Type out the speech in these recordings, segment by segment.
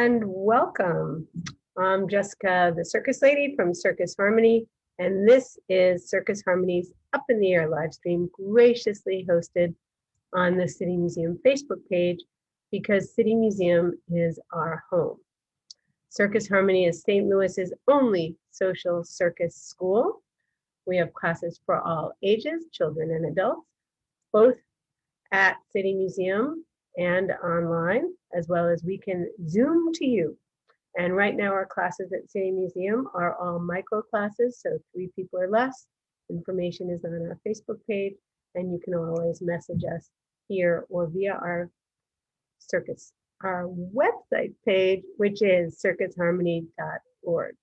and welcome. I'm Jessica, the circus lady from Circus Harmony, and this is Circus Harmony's Up in the Air live stream, graciously hosted on the City Museum Facebook page because City Museum is our home. Circus Harmony is St. Louis's only social circus school. We have classes for all ages, children and adults, both at City Museum and online, as well as we can Zoom to you. And right now our classes at City Museum are all micro classes, so 3 people or less. Information is on our Facebook page, and you can always message us here or via our website page, which is circusharmony.org.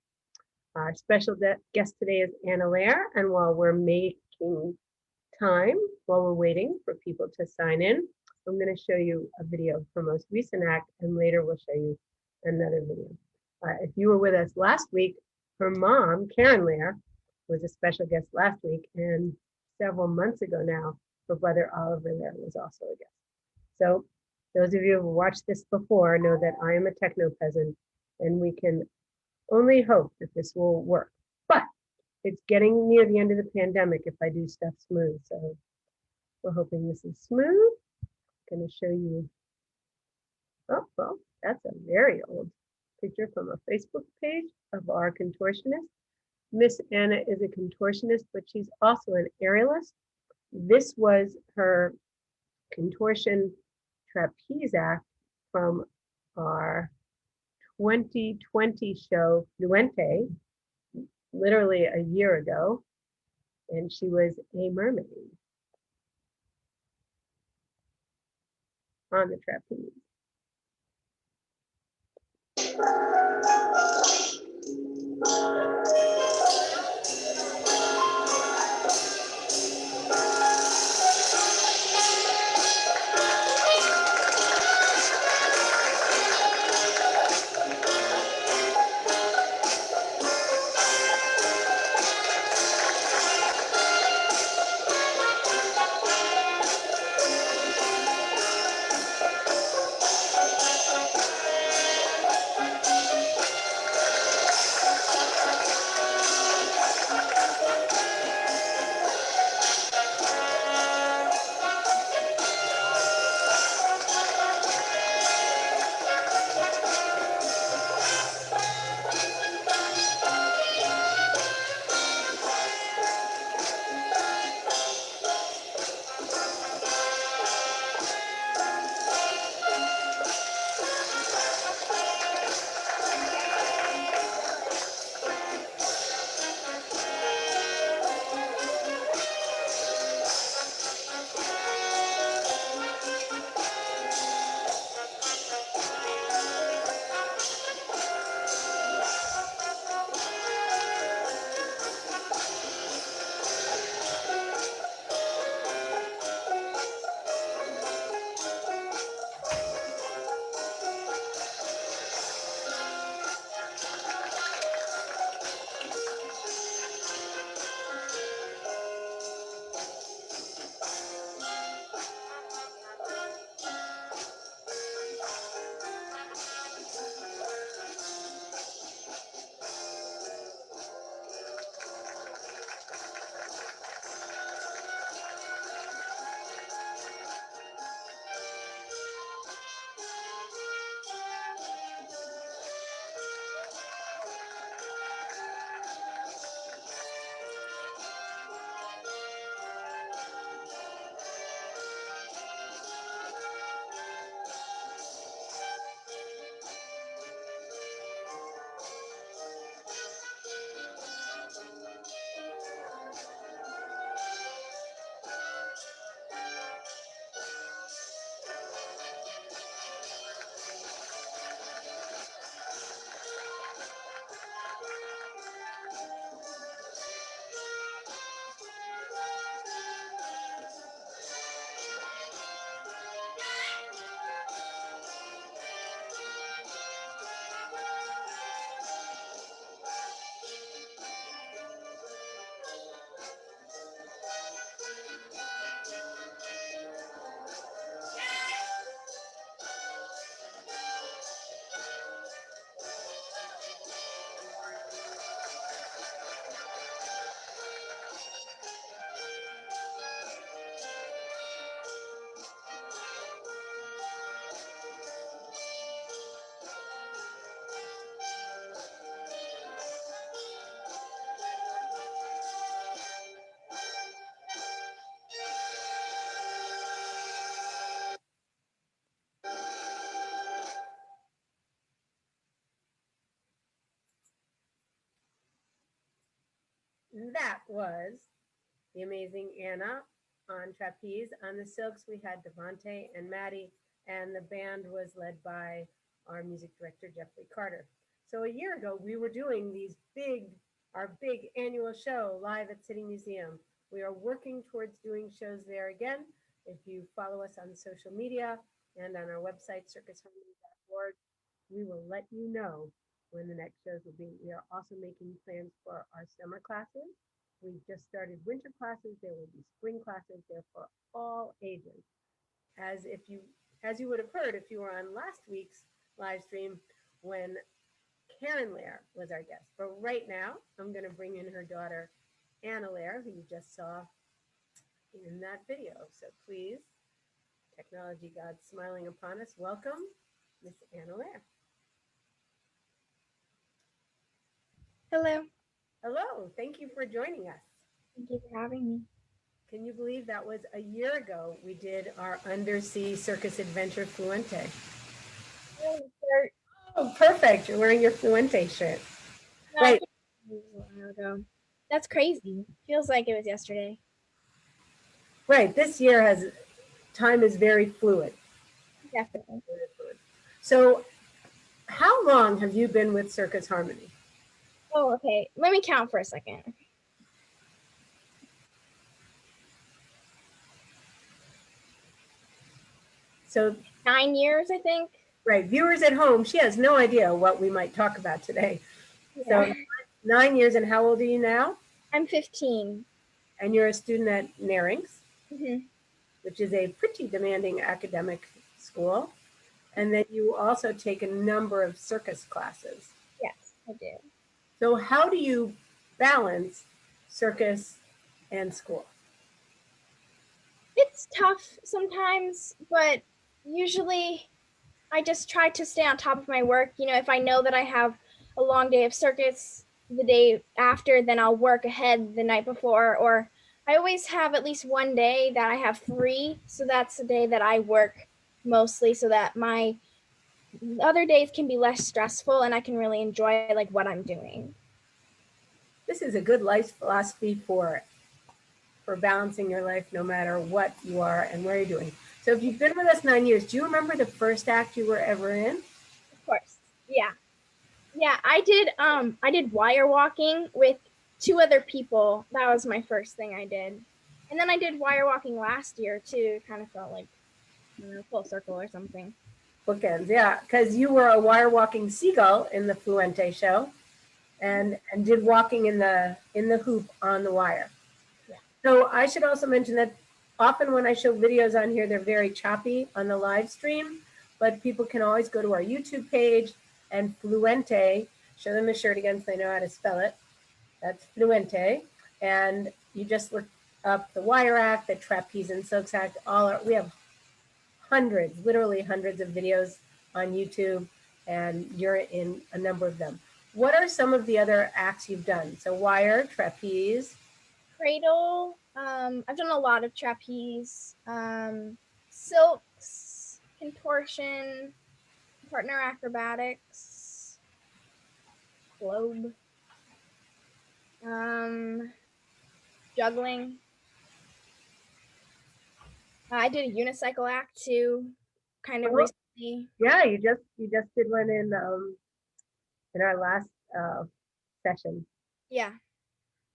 Our special guest today is Anna Layher, and while we're making time, while we're waiting for people to sign in, I'm going to show you a video of her most recent act, and later we'll show you another video. If you were with us last week, her mom, Karen Layher, was a special guest last week, and several months ago now, her brother Oliver Layher was also a guest. So those of you who have watched this before know that I am a techno peasant, and we can only hope that this will work. But it's getting near the end of the pandemic if I do stuff smooth, so we're hoping this is smooth. I'm going to show you, oh, well, that's a very old picture from a Facebook page of our contortionist. Miss Anna is a contortionist, but she's also an aerialist. This was her contortion trapeze act from our 2020 show, Nuente, literally a year ago, and she was a mermaid on the trapeze. was the amazing Anna on trapeze. On the silks, we had Devante and Maddie, and the band was led by our music director, Jeffrey Carter. So a year ago, we were doing our big annual show live at City Museum. We are working towards doing shows there again. If you follow us on social media and on our website, circusharmony.org, we will let you know when the next shows will be. We are also making plans for our summer classes. We've just started winter classes. There will be spring classes there for all ages. As you would have heard if you were on last week's live stream when Karen Layher was our guest. But right now, I'm going to bring in her daughter, Anna Layher, who you just saw in that video. So please, technology God smiling upon us, welcome Miss Anna Layher. Hello. Hello, thank you for joining us. Thank you for having me. Can you believe that was a year ago we did our undersea circus adventure Fluente? Oh, perfect. You're wearing your Fluente shirt. No, Right. a while ago. That's crazy. Feels like it was yesterday. Right. This year time is very fluid. Definitely. So how long have you been with Circus Harmony? Oh, okay. Let me count for a second. So 9 years, I think. Right. Viewers at home, she has no idea what we might talk about today. Yeah. So 9 years, and how old are you now? I'm 15. And you're a student at Narings, Mm-hmm. which is a pretty demanding academic school. And then you also take a number of circus classes. Yes, I do. So how do you balance circus and school? It's tough sometimes, but usually I just try to stay on top of my work. You know, if I know that I have a long day of circus the day after, then I'll work ahead the night before. Or I always have at least one day that I have free. So that's the day that I work mostly, so that my other days can be less stressful and I can really enjoy like what I'm doing. This is a good life philosophy for balancing your life no matter what you are and where you're doing. So if you've been with us 9 years, do you remember the first act you were ever in? Of course. Yeah. Yeah, I did wire walking with 2 other people. That was my first thing I did. And then I did wire walking last year too. Kind of felt like full circle or something. Bookends, yeah, because you were a wire walking seagull in the Fluente show and did walking in the hoop on the wire. Yeah. So I should also mention that often when I show videos on here, they're very choppy on the live stream, but people can always go to our YouTube page and Fluente, show them the shirt again so they know how to spell it. That's Fluente. And you just look up the wire act, the trapeze and silks act, we have hundreds, literally hundreds of videos on YouTube, and you're in a number of them. What are some of the other acts you've done? So wire, trapeze. Cradle. I've done a lot of trapeze, silks, contortion, partner acrobatics, globe, juggling. I did a unicycle act too, kind of recently. Yeah, you just did one in our last session. Yeah.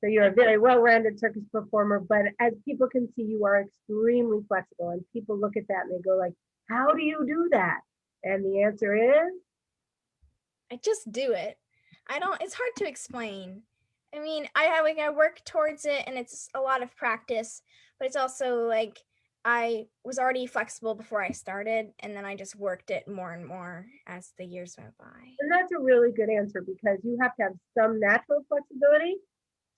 So you're a very well-rounded circus performer, but as people can see, you are extremely flexible, and people look at that and they go like, how do you do that? And the answer is? I just do it. It's hard to explain. I mean, I work towards it and it's a lot of practice, but it's also like I was already flexible before I started, and then I just worked it more and more as the years went by. And that's a really good answer, because you have to have some natural flexibility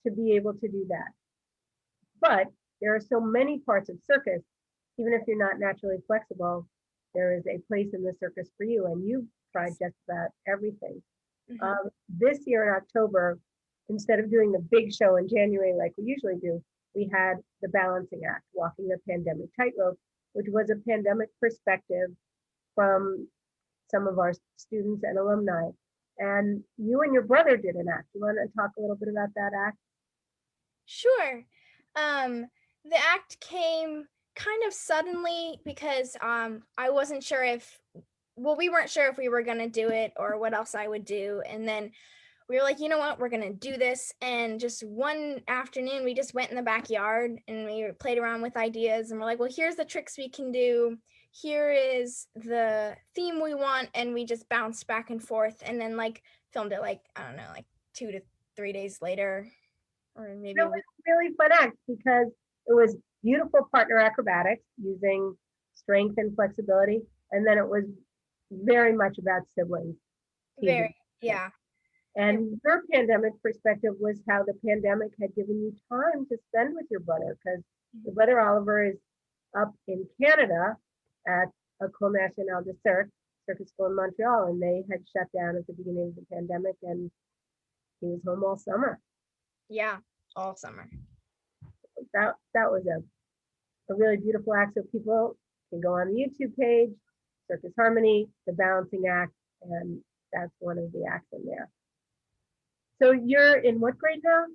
to be able to do that. But there are so many parts of circus, even if you're not naturally flexible, there is a place in the circus for you, and you've tried just about everything. Mm-hmm. This year in October, instead of doing the big show in January like we usually do, we had the balancing act, walking the pandemic tightrope, which was a pandemic perspective from some of our students and alumni. And you and your brother did an act. You want to talk a little bit about that act? Sure. The act came kind of suddenly because I wasn't sure if, well, we weren't sure if we were going to do it or what else I would do. And then we were like, you know what, we're going to do this. And just one afternoon, we just went in the backyard and we played around with ideas. And we're like, well, here's the tricks we can do. Here is the theme we want. And we just bounced back and forth and then like filmed it like, I don't know, like 2 to 3 days later. Or maybe It was a really fun act because it was beautiful partner acrobatics using strength and flexibility. And then it was very much about siblings. very, yeah. And your pandemic perspective was how the pandemic had given you time to spend with your brother, because your brother Oliver is up in Canada at École Nationale de Cirque, Circus School in Montreal, and they had shut down at the beginning of the pandemic, and he was home all summer. Yeah, all summer. That was a really beautiful act. So people can go on the YouTube page, Circus Harmony, the balancing act, and that's one of the acts in there. So you're in what grade now?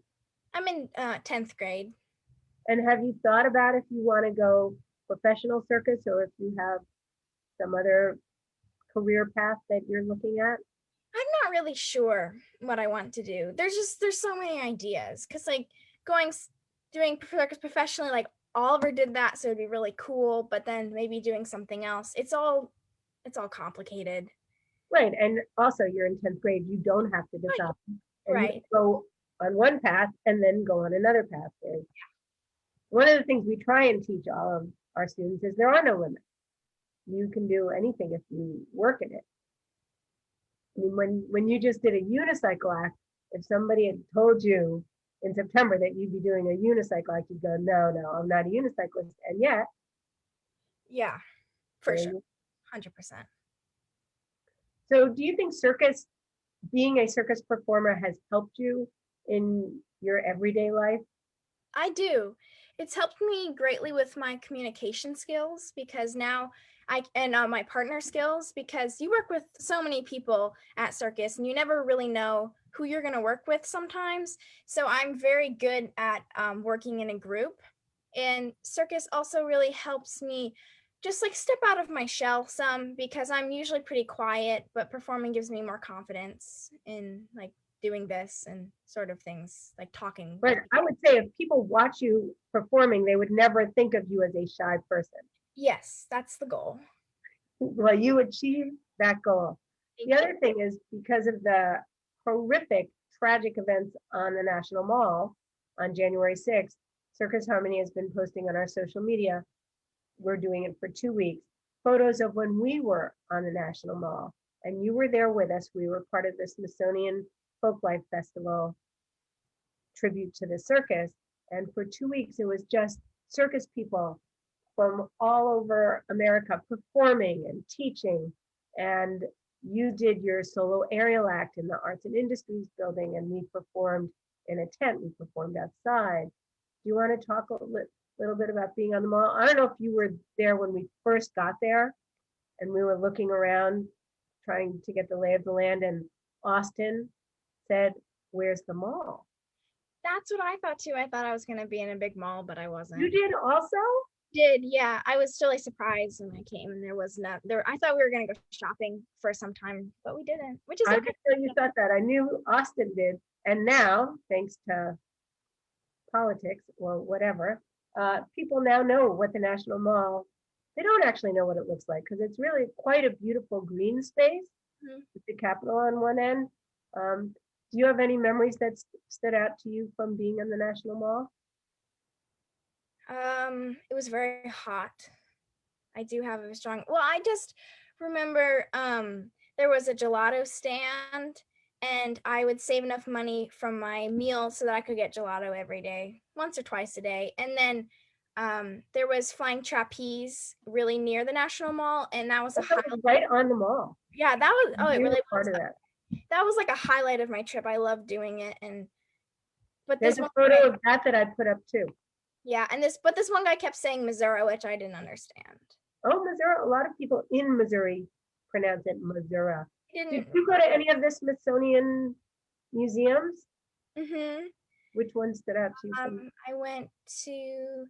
I'm in 10th grade. And have you thought about if you want to go professional circus or if you have some other career path that you're looking at? I'm not really sure what I want to do. There's so many ideas because like doing circus professionally, like Oliver did that, so it'd be really cool. But then maybe doing something else. It's all complicated. Right, and also you're in 10th grade. You don't have to decide. And Right. you go on one path and then go on another path. One of the things we try and teach all of our students is there are no limits. You can do anything if you work at it. I mean, when you just did a unicycle act, if somebody had told you in September that you'd be doing a unicycle act, you'd go, no, I'm not a unicyclist. And yet. Yeah, for sure. 100%. So do you think being a circus performer has helped you in your everyday life? I do. It's helped me greatly with my communication skills because now and my partner skills, because you work with so many people at circus and you never really know who you're going to work with sometimes. So I'm very good at working in a group, and circus also really helps me just like step out of my shell some because I'm usually pretty quiet, but performing gives me more confidence in like doing this and sort of things like talking. But I would say if people watch you performing, they would never think of you as a shy person. Yes, that's the goal. Well, you achieve that goal. The other thing is because of the horrific, tragic events on the National Mall on January 6th, Circus Harmony has been posting on our social media. We're doing it for 2 weeks. Photos of when we were on the National Mall, and you were there with us. We were part of the Smithsonian Folklife Festival tribute to the circus. And for 2 weeks, it was just circus people from all over America performing and teaching. And you did your solo aerial act in the Arts and Industries building, and we performed in a tent. We performed outside. Do you want to talk a little bit about being on the mall? I don't know if you were there when we first got there and we were looking around trying to get the lay of the land, and Austin said, "Where's the mall?" That's what I thought too. I thought I was going to be in a big mall, but I wasn't. You did also? Yeah. I was really surprised when I came and there was not there. I thought we were going to go shopping for some time, but we didn't, which is I okay. didn't know you thought that. I knew Austin did. And now, thanks to politics or whatever, people now know what the National Mall, they don't actually know what it looks like because it's really quite a beautiful green space with the Capitol on one end. Do you have any memories that stood out to you from being in the National Mall? It was very hot. I do have a strong, well, I just remember there was a gelato stand and I would save enough money from my meal so that I could get gelato every day, once or twice a day. And then there was flying trapeze really near the National Mall, and that was right on the mall. Yeah, that was, it really part was. Of that. That was like a highlight of my trip. I loved doing it. But there's a photo of that I put up too. Yeah, and this one guy kept saying Missouri, which I didn't understand. Oh, Missouri. A lot of people in Missouri pronounce it Missouri. Did you go to any of the Smithsonian museums? Mm-hmm. Which one stood out to you? I went to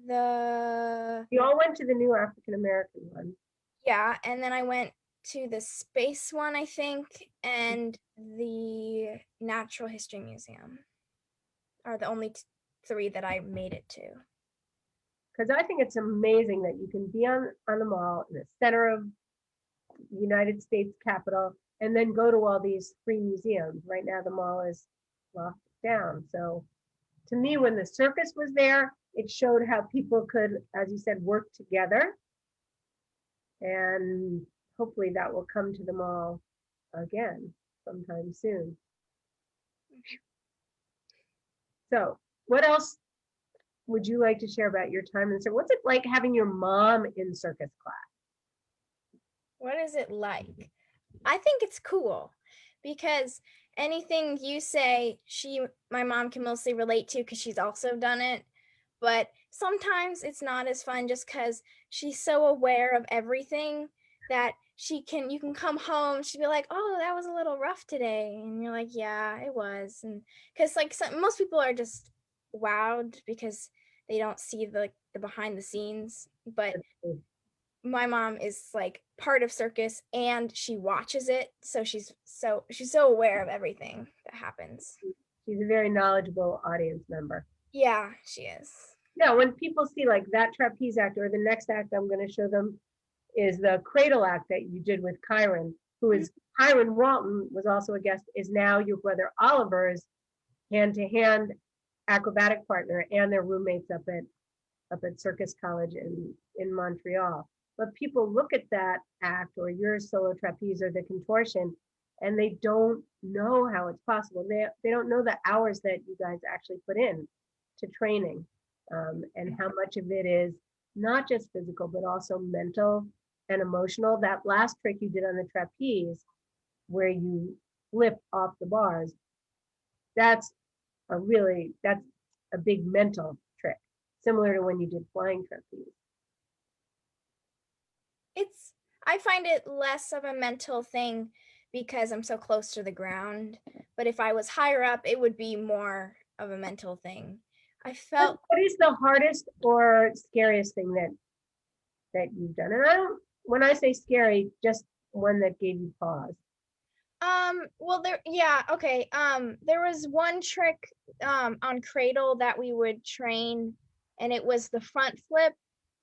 the You all went to the new African American one. yeah, and then I went to the space one, I think, and the Natural History Museum are the only three that I made it to. Because I think it's amazing that you can be on the mall in the center of the United States Capitol and then go to all these free museums. Right now the mall is locked down. So to me, when the circus was there, it showed how people could, as you said, work together. And hopefully that will come to the mall again sometime soon. So what else would you like to share about your time in circus? What's it like having your mom in circus class? What is it like? I think it's cool because anything you say, my mom can mostly relate to because she's also done it. But sometimes it's not as fun just because she's so aware of everything that you can come home, she'd be like, oh, that was a little rough today. And you're like, yeah, it was. And because like most people are just wowed because they don't see the behind the scenes. But my mom is like part of circus and she watches it. So she's so aware of everything that happens. She's a very knowledgeable audience member. Yeah, she is. Yeah, when people see like that trapeze act or the next act I'm going to show them is the cradle act that you did with Kyron, who is Kyron Walton was also a guest, is now your brother Oliver's hand-to-hand acrobatic partner and their roommates up at Circus College in Montreal. But people look at that act or your solo trapeze or the contortion and they don't know how it's possible. They don't know the hours that you guys actually put in to training and how much of it is not just physical, but also mental and emotional. That last trick you did on the trapeze where you flip off the bars, that's a big mental trick, similar to when you did flying trapeze. I find it less of a mental thing because I'm so close to the ground. But if I was higher up, it would be more of a mental thing. I felt. What is the hardest or scariest thing that you've done? And when I say scary, just one that gave you pause. Well, there was one trick on cradle that we would train, and it was the front flip,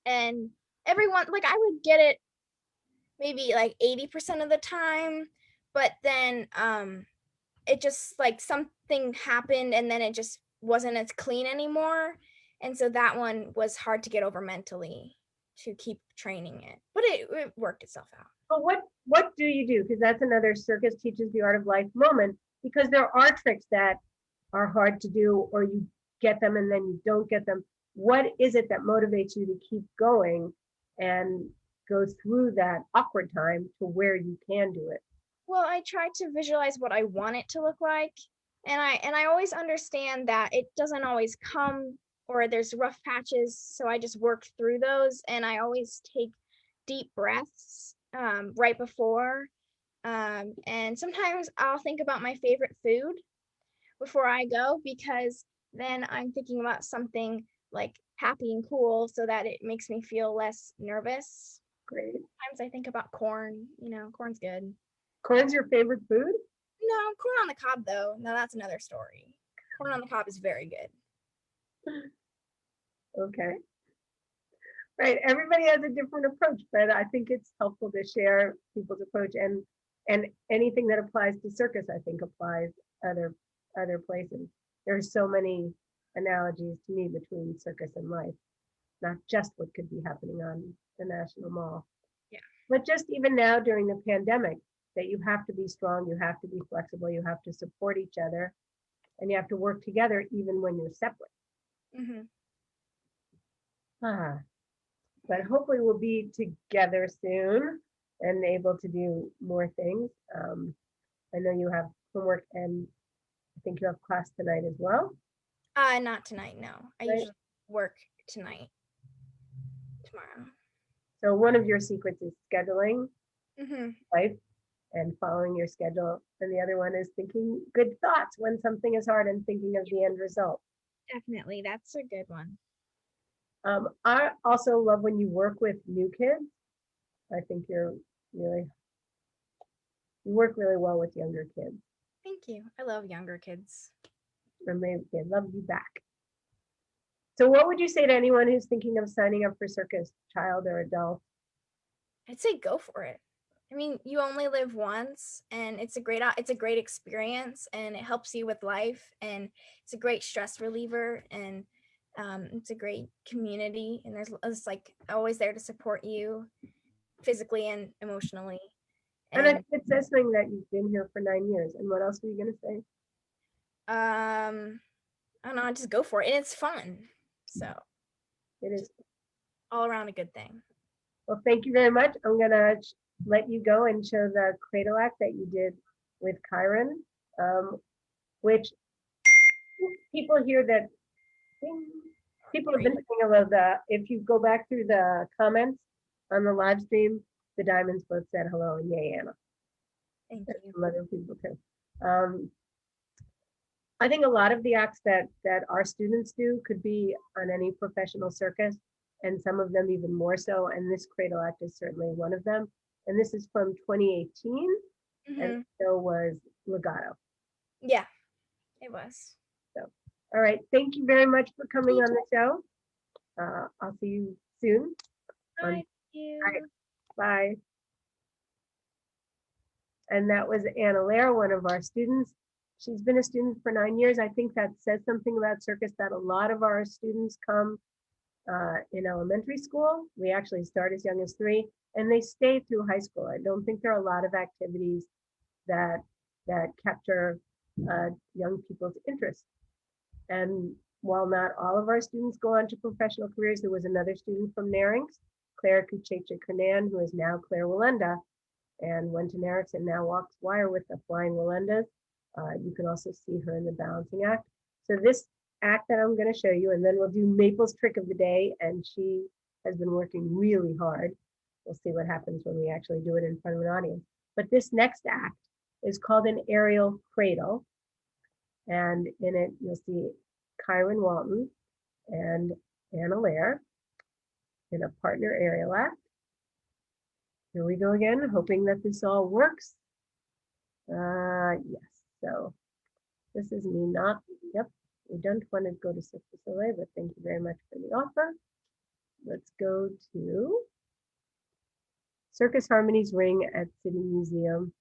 and everyone, like, I would get it maybe like 80% of the time, but then it just like something happened and then it just wasn't as clean anymore, and so that one was hard to get over mentally to keep training it, but it worked itself out. But what do you do? Because that's another circus teaches the art of life moment, because there are tricks that are hard to do or you get them and then you don't get them. What is it that motivates you to keep going and go through that awkward time to where you can do it? Well, I try to visualize what I want it to look like, and I always understand that it doesn't always come, or there's rough patches, so I just work through those, and I always take deep breaths right before, and sometimes I'll think about my favorite food before I go, because then I'm thinking about something like happy and cool so that it makes me feel less nervous. Great. Sometimes I think about corn, corn's good. Corn's your favorite food? No, corn on the cob though. No, that's another story. Corn on the cob is very good. Okay. Right. Everybody has a different approach, but I think it's helpful to share people's approach, and anything that applies to circus, I think applies other places. There's so many analogies to me between circus and life, not just what could be happening on the National Mall. Yeah. But just even now during the pandemic, that you have to be strong, you have to be flexible, you have to support each other, and you have to work together even when you're separate. Mm-hmm. But hopefully we'll be together soon and able to do more things. I know you have homework and I think you have class tonight as well. Not tonight, no. I usually work tomorrow. So one of your secrets is scheduling life and following your schedule. And the other one is thinking good thoughts when something is hard and thinking of the end result. Definitely. That's a good one. I also love when you work with new kids. I think you work really well with younger kids. Thank you. I love younger kids. And they love you back. So what would you say to anyone who's thinking of signing up for circus, child or adult? I'd say go for it. I mean, you only live once, and it's a great experience, and it helps you with life, and it's a great stress reliever, and it's a great community, and there's like always there to support you physically and emotionally. And I think it says something that you've been here for 9 years. And what else were you going to say? I don't know, just go for it, and it's fun. So it is all around a good thing. Well, thank you very much. I'm going to let you go and show the cradle act that you did with Kyron, which people hear that people have been thinking about if you go back through the comments on the live stream, the Diamonds both said hello and yay, Anna. Thank you. Some other people too. I think a lot of the acts that our students do could be on any professional circus, and some of them even more so. And this cradle act is certainly one of them. And this is from 2018, and so was Legato. Yeah, it was. So, all right. Thank you very much for coming on the show. I'll see you soon. Thank you. All right. Bye. And that was Anna Layher, one of our students. She's been a student for 9 years. I think that says something about circus, that a lot of our students come in elementary school. We actually start as young as 3, and they stay through high school. I don't think there are a lot of activities that capture young people's interest. And while not all of our students go on to professional careers, there was another student from Narings, Claire Kuchecha-Kernan, who is now Claire Walenda, and went to Narings and now walks wire with the Flying Walendas. You can also see her in the balancing act. So this act that I'm going to show you, and then we'll do Maple's trick of the day, and she has been working really hard. We'll see what happens when we actually do it in front of an audience. But this next act is called an aerial cradle, and in it you'll see Kyron Walton and Anna Layher in a partner aerial act. Here we go again, hoping that this all works. Yes, so this is me not, yep, we don't want to go to Circus Soleil, but thank you very much for the offer. Let's go to Circus Harmony's ring at City Museum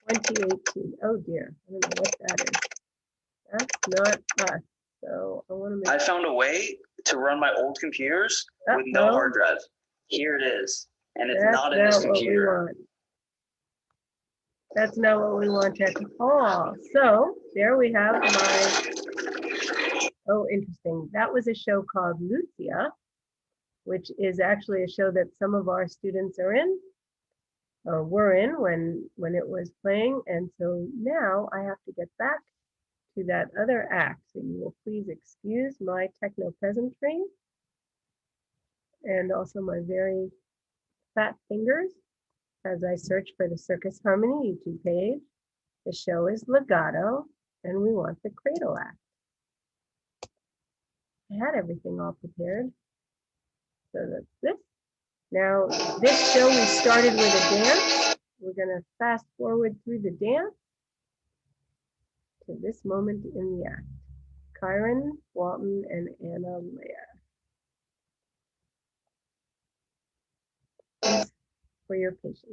2018. Oh dear, I don't know what that is. That's not us. So I want to make I found a way to run my old computers with no hard drive. Here it is. And it's not in this computer. That's not what we want at all. So there we have my, oh, interesting. That was a show called Lucia, which is actually a show that some of our students are in, or were in when it was playing. And so now I have to get back to that other act. So you will please excuse my techno peasantry and also my very fat fingers as I search for the Circus Harmony YouTube page. The show is Legato, and we want the cradle act. I had everything all prepared. So that's this. Now, this show we started with a dance. We're going to fast forward through the dance to this moment in the act. Kyron Walton and Anna Layher. Thanks for your patience.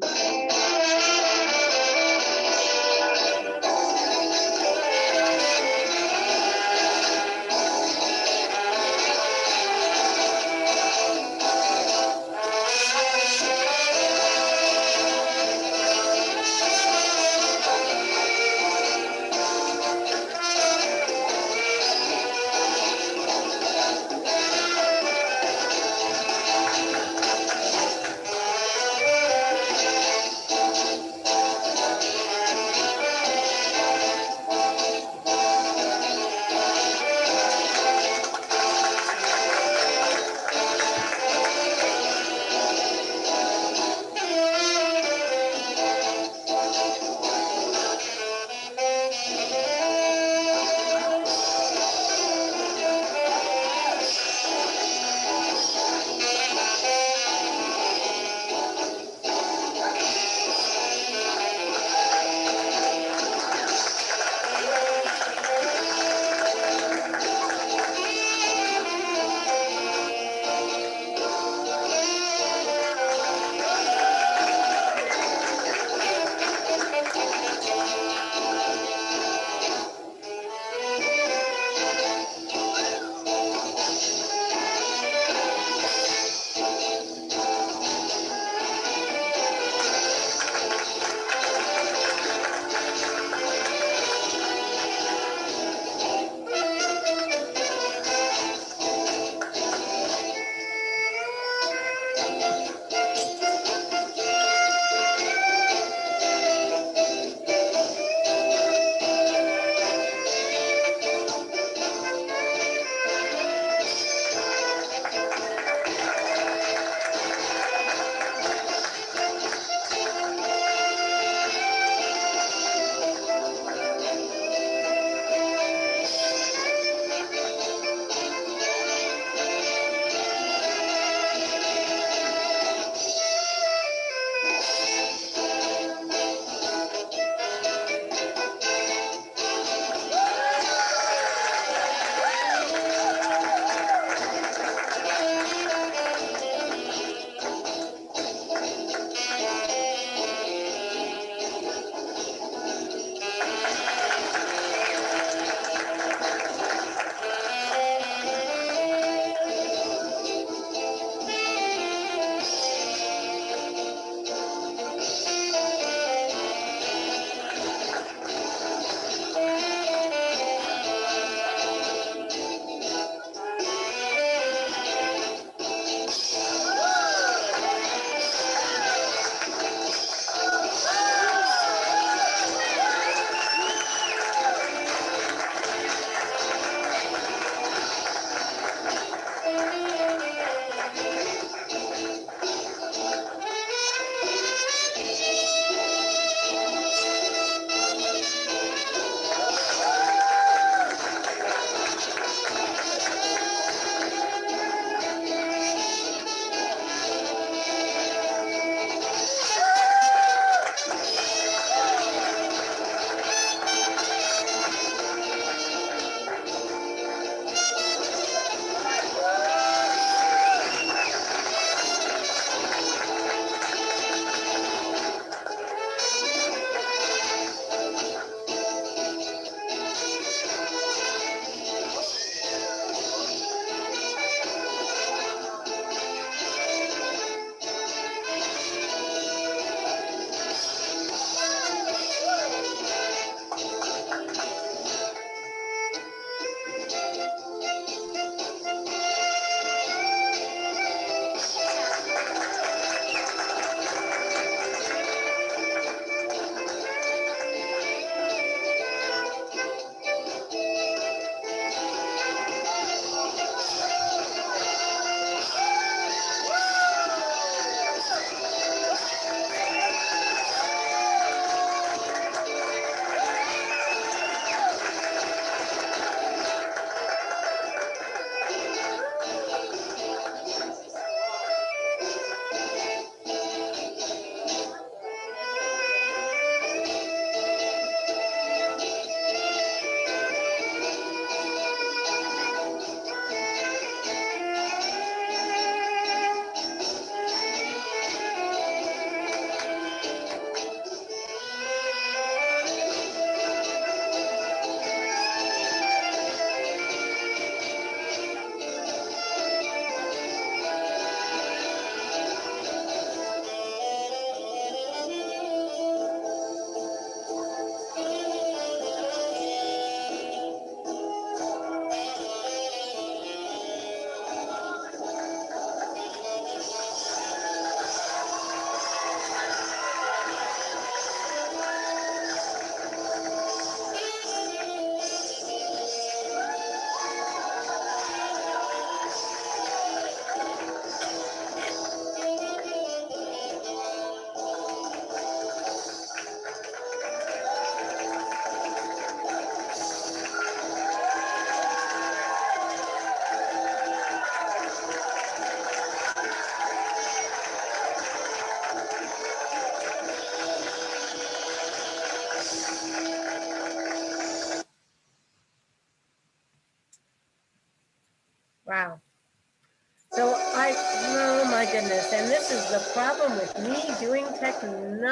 Oh my goodness, and this is the problem with me doing technology.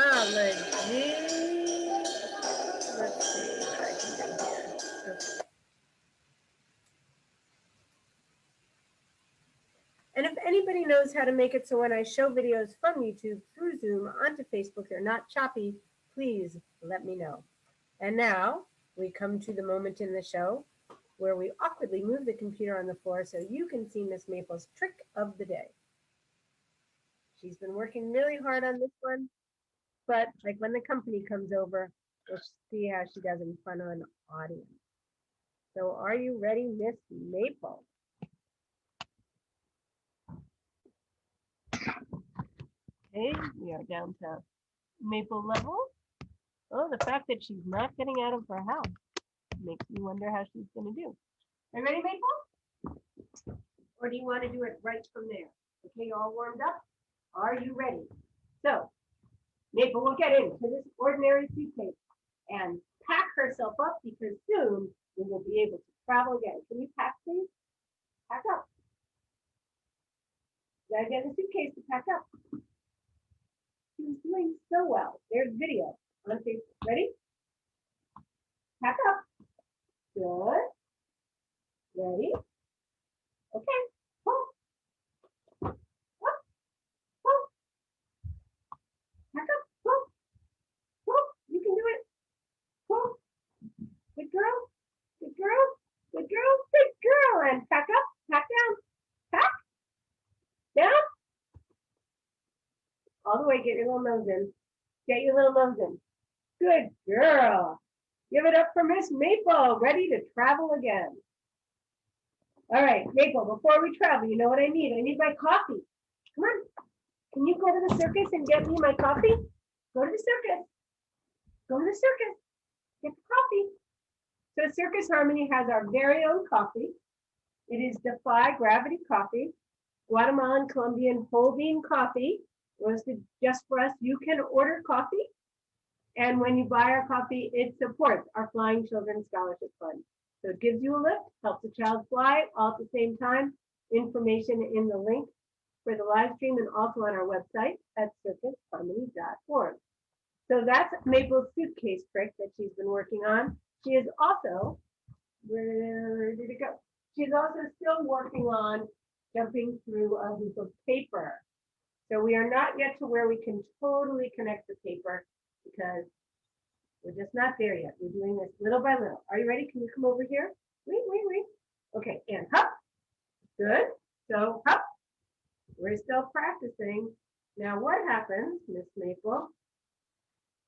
Let's see what I can do here. Okay. And if anybody knows how to make it so when I show videos from YouTube through Zoom onto Facebook, they're not choppy, please let me know. And now we come to the moment in the show where we awkwardly move the computer on the floor so you can see Miss Maple's trick of the day. She's been working really hard on this one, but like when the company comes over, we'll see how she does in front of an audience. So are you ready, Miss Maple? Okay, we are down to Maple level. Oh, the fact that she's not getting out of her house makes me wonder how she's going to do. Are you ready, Maple? Or do you want to do it right from there? Okay, you all warmed up? Are you ready? So, Maple will get into this ordinary suitcase and pack herself up because soon we will be able to travel again. Can you pack, please? Pack up. You gotta get the suitcase to pack up. She was doing so well. There's video on Facebook. Ready? Pack up. Good. Ready? Okay. Pull. Up. Pull. Pack up. Pull. Pull. You can do it. Pull. Good girl. Good girl. Good girl. Good girl. And pack up. Pack down. Pack. Down. All the way. Get your little nose in. Get your little nose in. Good girl. Give it up for Miss Maple. Ready to travel again. All right, Maple, before we travel, you know what I need? I need my coffee. Come on. Can you go to the circus and get me my coffee? Go to the circus. Go to the circus. Get the coffee. So Circus Harmony has our very own coffee. It is Defy Gravity Coffee, Guatemalan Colombian whole bean coffee, roasted just for us. You can order coffee. And when you buy our coffee, it supports our Flying Children Scholarship Fund. So it gives you a lift, helps a child fly all at the same time. Information in the link for the live stream and also on our website at circusharmony.org. So that's Maple's suitcase trick that she's been working on. She is also, where did it go? She's also still working on jumping through a hoop of paper. So we are not yet to where we can totally connect the paper because we're just not there yet. We're doing this little by little. Are you ready? Can you come over here? Wait. Okay, and hop. Good. So hop. We're still practicing. Now what happens, Miss Maple,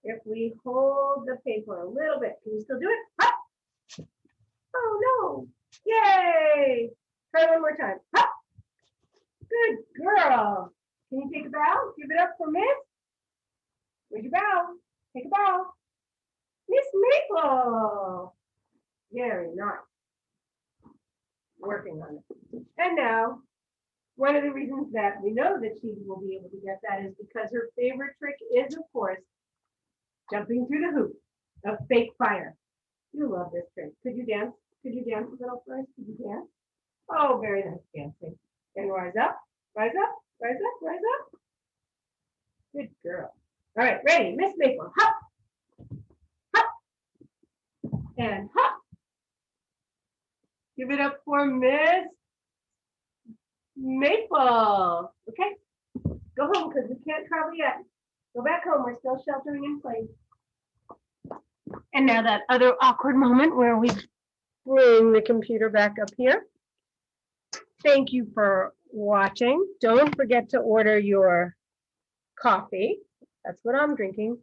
if we hold the paper a little bit? Can you still do it? Hop. Oh no. Yay. Try one more time. Hop. Good girl. Can you take a bow? Give it up for Miss. Where'd you bow? Take a bow. Miss Maple. Very nice. Working on it. And now, one of the reasons that we know that she will be able to get that is because her favorite trick is, of course, jumping through the hoop of fake fire. You love this trick. Could you dance? Could you dance a little first? Could you dance? Oh, very nice dancing. And rise up, rise up, rise up, rise up. Good girl. All right, ready, Miss Maple, hop, hop, and hop. Give it up for Miss Maple. Okay, go home because we can't travel yet. Go back home, we're still sheltering in place. And now that other awkward moment where we bring the computer back up here. Thank you for watching. Don't forget to order your coffee. That's what I'm drinking.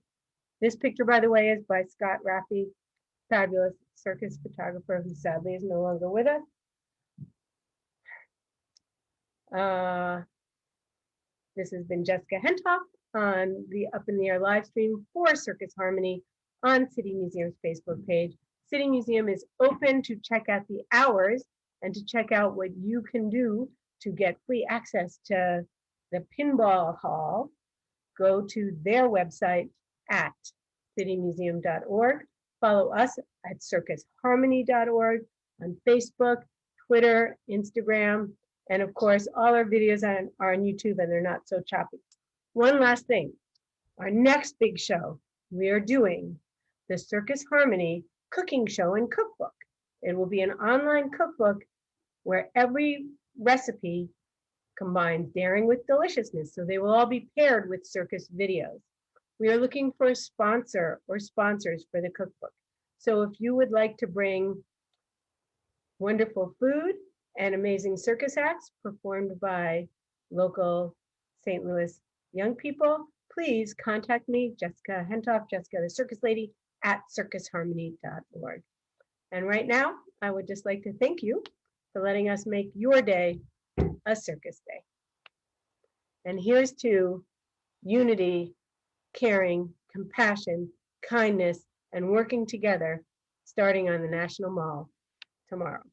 This picture, by the way, is by Scott Raffy, fabulous circus photographer who sadly is no longer with us. This has been Jessica Hentoff on the Up in the Air live stream for Circus Harmony on City Museum's Facebook page. City Museum is open to check out the hours and to check out what you can do to get free access to the pinball hall. Go to their website at citymuseum.org. Follow us at circusharmony.org on Facebook, Twitter, Instagram, And of course, all our videos are on YouTube and they're not so choppy. One last thing, our next big show, we are doing the Circus Harmony cooking show and cookbook. It will be an online cookbook where every recipe combines daring with deliciousness. So they will all be paired with circus videos. We are looking for a sponsor or sponsors for the cookbook. So if you would like to bring wonderful food and amazing circus acts performed by local St. Louis young people, please contact me, Jessica Hentoff, Jessica the Circus Lady, at circusharmony.org. And right now, I would just like to thank you for letting us make your day a circus day. And here's to unity, caring, compassion, kindness, and working together, starting on the National Mall tomorrow.